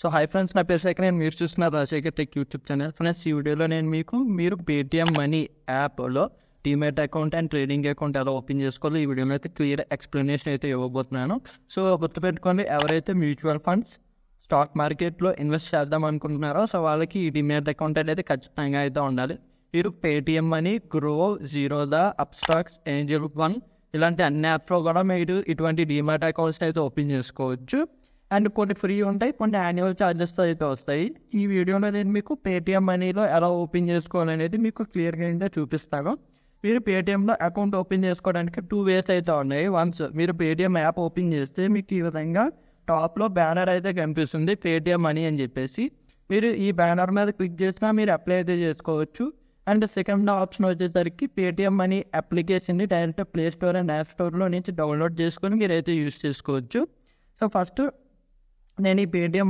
So hi friends, నా పేరు శేఖర్. నేను మీరు చూస్తున్నారు Rajasekhar tech YouTube channel. Friends, ఈ వీడియోలో నేను మీరు పేటిఎం మనీ యాప్లో demat account and trading account ఎలా ఓపెన్ చేసుకోవాలో ఈ వీడియోలో అయితే క్లియర్ ఎక్స్ప్లెనేషన్ అయితే ఇవ్వబోతున్నాను. సో గుర్తుపెట్టుకోండి, ఎవరైతే మ్యూచువల్ ఫండ్స్ స్టాక్ మార్కెట్లో ఇన్వెస్ట్ చేద్దాం అనుకుంటున్నారో సో వాళ్ళకి ఈ డీమ్యాట్ అకౌంట్ అనేది ఖచ్చితంగా అయితే ఉండాలి. మీరు Paytm money, grow, Zerodha, Upstox, Angel one ఇలాంటి అన్ని యాప్స్లో కూడా మీరు ఇటువంటి డీమ్యాట్ అకౌంట్స్ అయితే ఓపెన్ చేసుకోవచ్చు. అండ్ కొన్ని ఫ్రీ ఉంటాయి, కొన్ని యాన్యువల్ ఛార్జెస్తో అయితే వస్తాయి. ఈ వీడియోలో నేను మీకు పేటిఎం మనీలో ఎలా ఓపెన్ చేసుకోవాలనేది మీకు క్లియర్గా అయితే చూపిస్తాను. మీరు పేటిఎంలో అకౌంట్ ఓపెన్ చేసుకోవడానికి 2 ways అయితే ఉన్నాయి. వన్స్ మీరు పేటిఎం యాప్ ఓపెన్ చేస్తే మీకు ఈ విధంగా టాప్లో బ్యానర్ అయితే కనిపిస్తుంది, పేటిఎం మనీ అని చెప్పేసి. మీరు ఈ బ్యానర్ మీద క్లిక్ చేసినా మీరు అప్లై అయితే చేసుకోవచ్చు. అండ్ సెకండ్ ఆప్షన్ వచ్చేసరికి పేటిఎం మనీ అప్లికేషన్ని direct play store and app స్టోర్లో నుంచి డౌన్లోడ్ చేసుకొని మీరైతే యూజ్ చేసుకోవచ్చు. సో ఫస్ట్ నేను ఈ పేటిఎం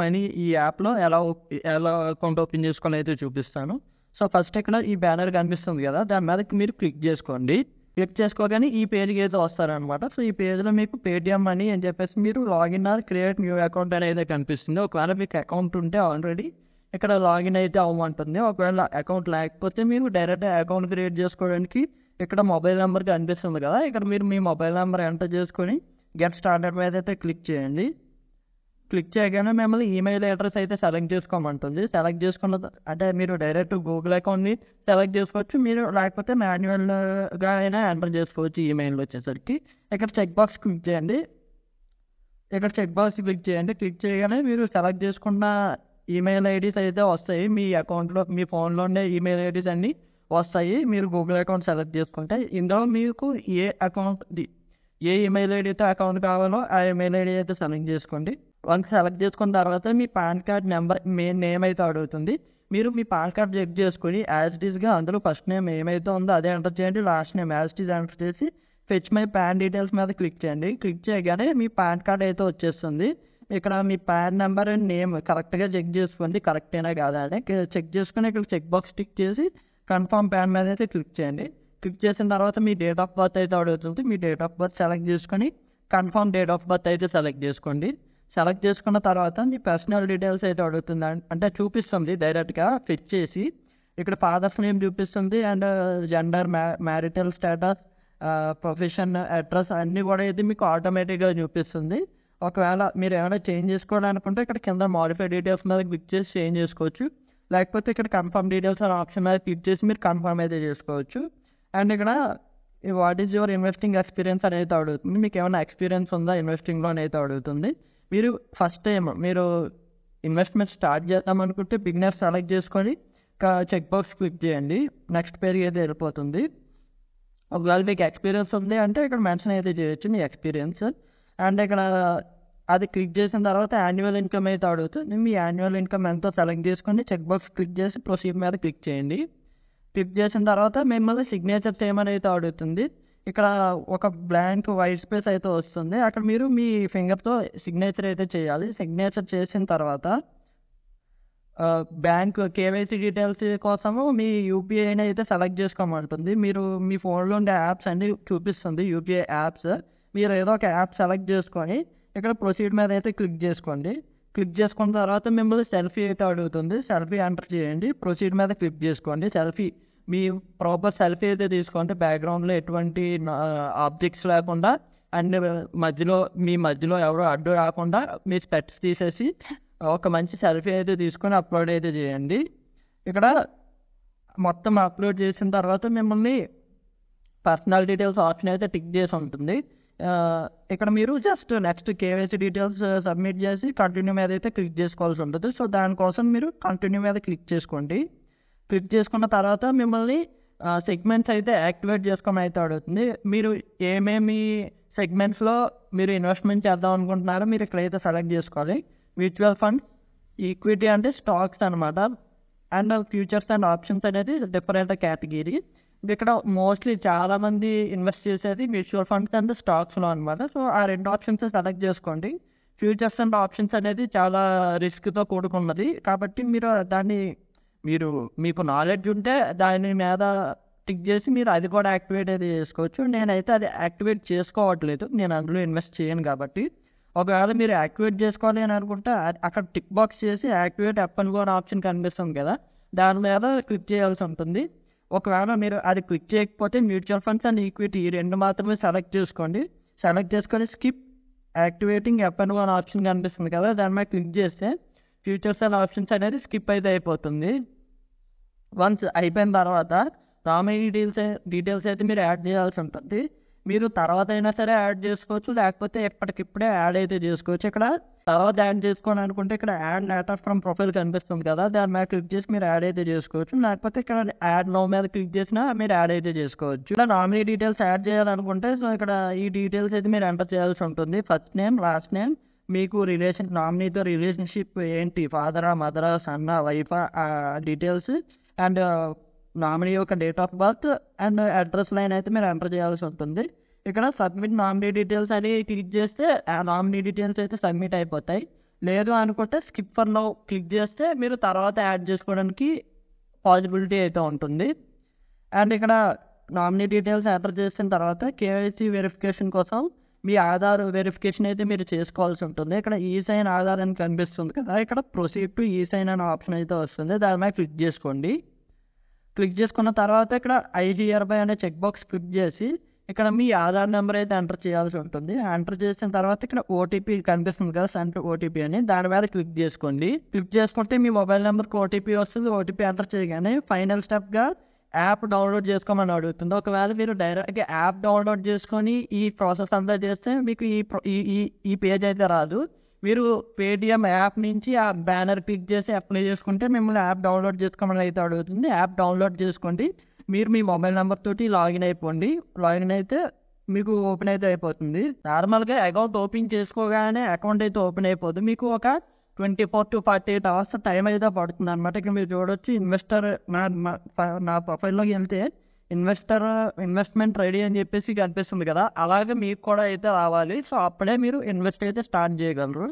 మనీ ఈ యాప్లో ఎలా అకౌంట్ ఓపెన్ చేసుకోవాలో అయితే చూపిస్తాను. సో ఫస్ట్ ఇక్కడ ఈ బ్యానర్ కనిపిస్తుంది కదా, దాని మీద మీరు క్లిక్ చేసుకోండి. క్లిక్ చేసుకోగానే ఈ పేజ్కి అయితే వస్తారనమాట. సో ఈ పేజ్లో మీకు పేటిఎం మనీ అని చెప్పేసి మీరు login are create new account అనేది కనిపిస్తుంది. ఒకవేళ మీకు అకౌంట్ ఉంటే ఆల్రెడీ ఇక్కడ లాగిన్ అయితే అవ్వమంటుంది. ఒకవేళ అకౌంట్ లేకపోతే మీరు డైరెక్ట్ అకౌంట్ క్రియేట్ చేసుకోవడానికి ఇక్కడ మొబైల్ నెంబర్ కనిపిస్తుంది కదా, ఇక్కడ మీరు మీ మొబైల్ నెంబర్ ఎంటర్ చేసుకొని గెట్ స్టార్టెడ్ మీద అయితే క్లిక్ చేయండి. క్లిక్ చేయగానే మిమ్మల్ని ఈమెయిల్ అడ్రస్ అయితే సెలెక్ట్ చేసుకోమంటుంది. సెలెక్ట్ చేసుకున్న అంటే మీరు డైరెక్ట్ గూగుల్ అకౌంట్ని సెలెక్ట్ చేసుకోవచ్చు, మీరు లేకపోతే మాన్యువల్గా అయినా ఎంటర్ చేసుకోవచ్చు. ఈమెయిల్ వచ్చేసరికి ఇక్కడ చెక్ బాక్స్ క్లిక్ చేయండి. క్లిక్ చేయగానే మీరు సెలెక్ట్ చేసుకున్న ఈమెయిల్ ఐడీస్ అయితే వస్తాయి. మీ అకౌంట్లో మీ ఫోన్లో ఉండే ఈమెయిల్ ఐడీస్ అన్నీ వస్తాయి. మీరు గూగుల్ అకౌంట్ సెలెక్ట్ చేసుకుంటే ఇందులో మీకు ఏ ఈమెయిల్ ఐడితో అకౌంట్ కావాలో ఆ ఈమెయిల్ ఐడి అయితే సెలెక్ట్ చేసుకోండి. వన్స్ సెలెక్ట్ చేసుకున్న తర్వాత మీ PAN card number, main name అయితే అడుగుతుంది. మీరు మీ పాన్ కార్డ్ చెక్ చేసుకుని యాజ్ ఇట్ ఈస్గా అందులో ఫస్ట్ నేమ్ ఏమైతే ఉందో అదే ఎంటర్ చేయండి, last name as it is enter చేసి ఫెచ్ మై పాన్ డీటెయిల్స్ మీద క్లిక్ చేయండి. క్లిక్ చేయగానే మీ పాన్ కార్డ్ అయితే వచ్చేస్తుంది. ఇక్కడ మీ పాన్ నెంబర్ అండ్ నేమ్ కరెక్ట్గా చెక్ చేసుకోండి, కరెక్టేనా కాదా అని చెక్ చేసుకుని ఇక్కడ చెక్ బాక్స్ టిక్ చేసి కన్ఫర్మ్ పాన్ మీద అయితే క్లిక్ చేయండి. క్లిక్ చేసిన తర్వాత మీ డేట్ ఆఫ్ బర్త్ అయితే అడుగుతుంది. మీ డేట్ ఆఫ్ బర్త్ సెలెక్ట్ చేసుకొని కన్ఫర్మ్ డేట్ ఆఫ్ బర్త్ అయితే సెలెక్ట్ చేసుకోండి. సెలెక్ట్ చేసుకున్న తర్వాత మీ పర్సనల్ డీటెయిల్స్ అయితే అడుగుతుంది, అంటే చూపిస్తుంది డైరెక్ట్గా ఫిట్ చేసి. ఇక్కడ ఫాదర్స్ నేమ్ చూపిస్తుంది and gender, marital status, profession, address అన్నీ కూడా అయితే మీకు ఆటోమేటిక్గా చూపిస్తుంది. ఒకవేళ మీరు ఏమైనా చేంజ్ చేసుకోవాలనుకుంటే ఇక్కడ కింద మాడిఫై డీటెయిల్స్ మీద క్లిక్ చేసి చేంజ్ చేసుకోవచ్చు, లేకపోతే ఇక్కడ కన్ఫర్మ్ డీటెయిల్స్ అనే ఆప్షన్ మీద క్లిక్ చేసి మీరు కన్ఫర్మ్ అయితే చేసుకోవచ్చు. అండ్ ఇక్కడ what is your investing experience అనేది అడుగుతుంది. మీకు ఏమైనా ఎక్స్పీరియన్స్ ఉందా ఇన్వెస్టింగ్లో అనేది అడుగుతుంది. మీరు ఫస్ట్ టైం మీరు ఇన్వెస్ట్మెంట్ స్టార్ట్ చేద్దాం అనుకుంటే బిగినర్ సెలెక్ట్ చేసుకొని చెక్ బాక్స్ క్లిక్ చేయండి. నెక్స్ట్ పేరుకి అయితే వెళ్ళిపోతుంది. ఒకవేళ మీకు ఎక్స్పీరియన్స్ ఉంది అంటే ఇక్కడ మెన్షన్ అయితే చేయొచ్చు మీ ఎక్స్పీరియన్స్. అండ్ ఇక్కడ అది క్లిక్ చేసిన తర్వాత యాన్యువల్ ఇన్కమ్ అయితే అడుగుతుంది. మీ యాన్యువల్ ఇన్కమ్ ఎంతో సెలెక్ట్ చేసుకొని చెక్ బాక్స్ క్లిక్ చేసి ప్రొసీడ్ మీద క్లిక్ చేయండి. క్లిక్ చేసిన తర్వాత మిమ్మల్ని సిగ్నేచర్ చేయమని అయితే అడుగుతుంది. ఇక్కడ ఒక బ్లాంక్ వైట్ స్పేస్ అయితే వస్తుంది, అక్కడ మీరు మీ ఫింగర్తో సిగ్నేచర్ అయితే చేయాలి. సిగ్నేచర్ చేసిన తర్వాత బ్యాంక్ కేవైసీ డీటెయిల్స్ కోసము మీ యూపీఐని అయితే సెలెక్ట్ చేసుకోమంటుంది. మీరు మీ ఫోన్లో ఉండే యాప్స్ అన్నీ చూపిస్తుంది, యూపీఐ యాప్స్. మీరు ఏదో ఒక యాప్ సెలెక్ట్ చేసుకొని ఇక్కడ ప్రొసీడ్ మీద అయితే క్లిక్ చేసుకోండి. క్లిక్ చేసుకున్న తర్వాత మిమ్మల్ని సెల్ఫీ అయితే అడుగుతుంది. సెల్ఫీ ఎంటర్ చేయండి, ప్రొసీడ్ మీద క్లిక్ చేసుకోండి. సెల్ఫీ మీ ప్రాపర్ సెల్ఫీ అయితే తీసుకోండి, బ్యాక్గ్రౌండ్లో ఎటువంటి ఆబ్జెక్ట్స్ లేకుండా అండ్ మీ మధ్యలో ఎవరో అడ్డు రాకుండా మీ స్పెట్స్ తీసేసి ఒక మంచి సెల్ఫీ అయితే తీసుకొని అప్లోడ్ అయితే చేయండి. ఇక్కడ మొత్తం అప్లోడ్ చేసిన తర్వాత మిమ్మల్ని పర్సనల్ డీటెయిల్స్ ఆప్షన్ అయితే టిక్ చేసి ఉంటుంది. ఇక్కడ మీరు just next KYC details submit చేసి కంటిన్యూ మీద అయితే క్లిక్ చేసుకోవాల్సి ఉంటుంది. సో దానికోసం మీరు కంటిన్యూ మీద క్లిక్ చేసుకోండి. క్లిక్ చేసుకున్న తర్వాత మిమ్మల్ని సెగ్మెంట్స్ అయితే యాక్టివేట్ చేసుకొని అయితే అడుగుతుంది. మీరు ఏమేమి సెగ్మెంట్స్లో మీరు ఇన్వెస్ట్మెంట్ చేద్దాం అనుకుంటున్నారో మీరు ఇక్కడైతే సెలెక్ట్ చేసుకోవాలి. మ్యూచువల్ ఫండ్స్, ఈక్విటీ అంటే స్టాక్స్ అనమాట, అండ్ ఫ్యూచర్స్ అండ్ ఆప్షన్స్ అనేది డిఫరెంట్ కేటగిరీ. ఇక్కడ మోస్ట్లీ చాలామంది ఇన్వెస్ట్ చేసేది మ్యూచువల్ ఫండ్స్ అండ్ స్టాక్స్లో అనమాట. సో ఆ 2 ఆప్షన్స్ సెలెక్ట్ చేసుకోండి. ఫ్యూచర్స్ అండ్ ఆప్షన్స్ అనేది చాలా రిస్క్తో కూడుకున్నది కాబట్టి మీకు నాలెడ్జ్ ఉంటే దాని మీద టిక్ చేసి మీరు అది కూడా యాక్టివేట్ అయితే చేసుకోవచ్చు. నేనైతే అది యాక్టివేట్ చేసుకోవట్లేదు, నేను అందులో ఇన్వెస్ట్ చేయను కాబట్టి. ఒకవేళ మీరు యాక్టివేట్ చేసుకోవాలి అని అనుకుంటే అక్కడ టిక్ బాక్స్ చేసి యాక్టివేట్ అప్ అండ్ గో అని ఆప్షన్ కనిపిస్తుంది కదా, దాని మీద క్లిక్ చేయాల్సి ఉంటుంది. ఒకవేళ మీరు అది క్లిక్ చేయకపోతే మ్యూచువల్ ఫండ్స్ అండ్ ఈక్విటీ ఈ రెండు మాత్రమే సెలెక్ట్ చేసుకోండి. సెలెక్ట్ చేసుకొని skip activating up and go అని ఆప్షన్ కనిపిస్తుంది కదా, దాని మీద క్లిక్ చేస్తే ఫ్యూచర్స్ అండ్ ఆప్షన్స్ అనేది స్కిప్ అయితే అయిపోతుంది. వన్స్ అయిపోయిన తర్వాత నామినీ డీటెయిల్స్ అయితే మీరు యాడ్ చేయాల్సి ఉంటుంది. మీరు తర్వాత అయినా సరే యాడ్ చేసుకోవచ్చు, లేకపోతే ఎప్పటికిప్పుడే యాడ్ అయితే చేసుకోవచ్చు. ఇక్కడ తర్వాత యాడ్ చేసుకోవాలి అనుకుంటే ఇక్కడ యాడ్ లేటర్ ఫ్రమ్ ప్రొఫైల్ కనిపిస్తుంది కదా, దాని మీద క్లిక్ చేసి మీరు యాడ్ అయితే చేసుకోవచ్చు. లేకపోతే ఇక్కడ యాడ్ నో మీద క్లిక్ చేసినా మీరు యాడ్ అయితే చేసుకోవచ్చు. ఇలా నామినీ డీటెయిల్స్ యాడ్ చేయాలనుకుంటే సో ఇక్కడ ఈ డీటెయిల్స్ అయితే మీరు ఎంటర్ చేయాల్సి ఉంటుంది. ఫస్ట్ నేమ్, లాస్ట్ నేమ్, మీకు నామినీతో రిలేషన్షిప్ ఏంటి, ఫాదరా, మదరా, సన్నా, వైఫా, డీటెయిల్స్ అండ్ నామినీ యొక్క date of birth and address line అయితే మీరు ఎంటర్ చేయాల్సి ఉంటుంది. ఇక్కడ సబ్మిట్ నామినీ డీటెయిల్స్ అని క్లిక్ చేస్తే ఆ నామినీ డీటెయిల్స్ అయితే సబ్మిట్ అయిపోతాయి. లేదు అనుకుంటే స్కిప్ ఫర్ నౌ క్లిక్ చేస్తే మీరు తర్వాత యాడ్ చేసుకోవడానికి పాసిబిలిటీ అయితే ఉంటుంది. అండ్ ఇక్కడ నామినీ డీటెయిల్స్ ఎంటర్ చేసిన తర్వాత కేవైసీ వెరిఫికేషన్ కోసం మీ ఆధార్ వెరిఫికేషన్ అయితే మీరు చేసుకోవాల్సి ఉంటుంది. ఇక్కడ ఈ సైన్ ఆధార్ అని కనిపిస్తుంది కదా, ఇక్కడ ప్రొసీడ్ టు ఈ సైన్ అనే ఆప్షన్ అయితే వస్తుంది, దాని మీద క్లిక్ చేసుకోండి. క్లిక్ చేసుకున్న తర్వాత ఇక్కడ ఐ హియర్ బై అనే చెక్ బాక్స్ క్లిక్ చేసి ఇక్కడ మీ ఆధార్ నెంబర్ అయితే ఎంటర్ చేయాల్సి ఉంటుంది. ఎంటర్ చేసిన తర్వాత ఇక్కడ ఓటీపీ కనిపిస్తుంది కదా, సెండ్ ఓటీపీ అని, దాని మీద క్లిక్ చేసుకోండి. క్లిక్ చేసుకుంటే మీ మొబైల్ నెంబర్కి ఓటీపీ వస్తుంది. ఓటీపీ ఎంటర్ చేయగానే ఫైనల్ స్టెప్గా యాప్ డౌన్లోడ్ చేసుకోమని అడుగుతుంది. ఒకవేళ మీరు డైరెక్ట్గా యాప్ డౌన్లోడ్ చేసుకొని ఈ ప్రాసెస్ అంతా చేస్తే మీకు ఈ పేజ్ అయితే రాదు. మీరు పేటిఎం యాప్ నుంచి ఆ బ్యానర్ క్లిక్ చేసి అప్లై చేసుకుంటే మిమ్మల్ని యాప్ డౌన్లోడ్ చేసుకోమని అయితే అడుగుతుంది. యాప్ డౌన్లోడ్ చేసుకోండి. మీరు మీ మొబైల్ నెంబర్ తోటి లాగిన్ అయిపోండి. లాగిన్ అయితే మీకు ఓపెన్ అయితే అయిపోతుంది. నార్మల్గా అకౌంట్ ఓపెన్ చేసుకోగానే అకౌంట్ అయితే ఓపెన్ అయిపోతుంది. మీకు ఒక 24 to 48 hours టైం అయితే పడుతుంది అనమాట. ఇక్కడ మీరు చూడవచ్చు ఇన్వెస్టర్ నా ప్రొఫైల్లోకి వెళ్తే ఇన్వెస్ట్మెంట్ రెడీ అని చెప్పేసి కనిపిస్తుంది కదా, అలాగే మీకు కూడా అయితే రావాలి. సో అప్పుడే మీరు ఇన్వెస్ట్ అయితే స్టార్ట్ చేయగలరు.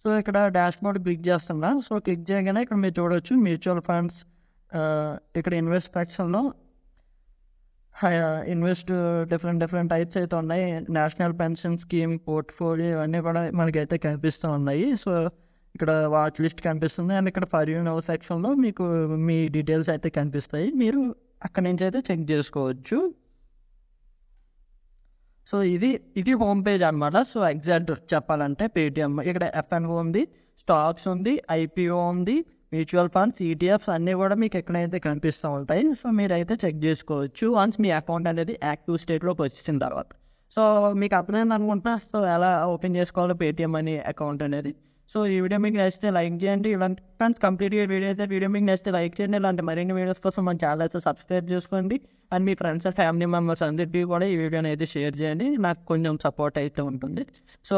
సో ఇక్కడ డాష్ బోర్డ్ క్లిక్ చేస్తున్నా. సో క్లిక్ చేయగానే ఇక్కడ మీరు చూడవచ్చు మ్యూచువల్ ఫండ్స్, ఇక్కడ ఇన్వెస్ట్ సెక్షన్లో డిఫరెంట్ టైప్స్ అయితే ఉన్నాయి. నేషనల్ పెన్షన్ స్కీమ్, పోర్ట్ఫోలియో ఇవన్నీ కూడా మనకైతే కనిపిస్తూ ఉన్నాయి. సో ఇక్కడ వాచ్ లిస్ట్ కనిపిస్తుంది అండ్ ఇక్కడ ఫర్ యూ నో సెక్షన్లో మీకు మీ డీటెయిల్స్ అయితే కనిపిస్తాయి. మీరు అక్కడి నుంచి అయితే చెక్ చేసుకోవచ్చు. సో ఇది హోమ్ పేజ్ అనమాట. సో ఎగ్జాక్ట్ చెప్పాలంటే పేటిఎం ఇక్కడ ఎఫ్ఎన్ఓ ఉంది, స్టాక్స్ ఉంది, ఐపీఓ ఉంది, మ్యూచువల్ ఫండ్స్, ఈటీఎఫ్స్ అన్నీ కూడా మీకు ఎక్కడైతే కనిపిస్తూ ఉంటాయి. సో మీరైతే చెక్ చేసుకోవచ్చు వన్స్ మీ అకౌంట్ అనేది యాక్టివ్ స్టేట్లోకి వచ్చిన తర్వాత. సో మీకు అర్థమైంది అనుకుంటున్నా సో ఎలా ఓపెన్ చేసుకోవాలో పేటిఎం అనే అకౌంట్ అనేది. సో ఈ వీడియో మీకు నచ్చితే లైక్ చేయండి. ఇలాంటి ఫ్రెండ్స్ కంప్లీట్గా వీడియో మీకు నచ్చితే లైక్ చేయండి. ఇలాంటి మరిన్ని వీడియోస్ కోసం మన ఛానల్ అయితే సబ్స్క్రైబ్ చేసుకోండి. And me friends and family members అందరికీ కూడా ఈ వీడియోని అయితే షేర్ చేయండి. నాకు కొంచెం సపోర్ట్ అయితే ఉంటుంది. సో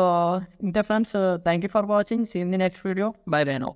ఇంతే friends, thank you for watching. See in the next video. Bye now.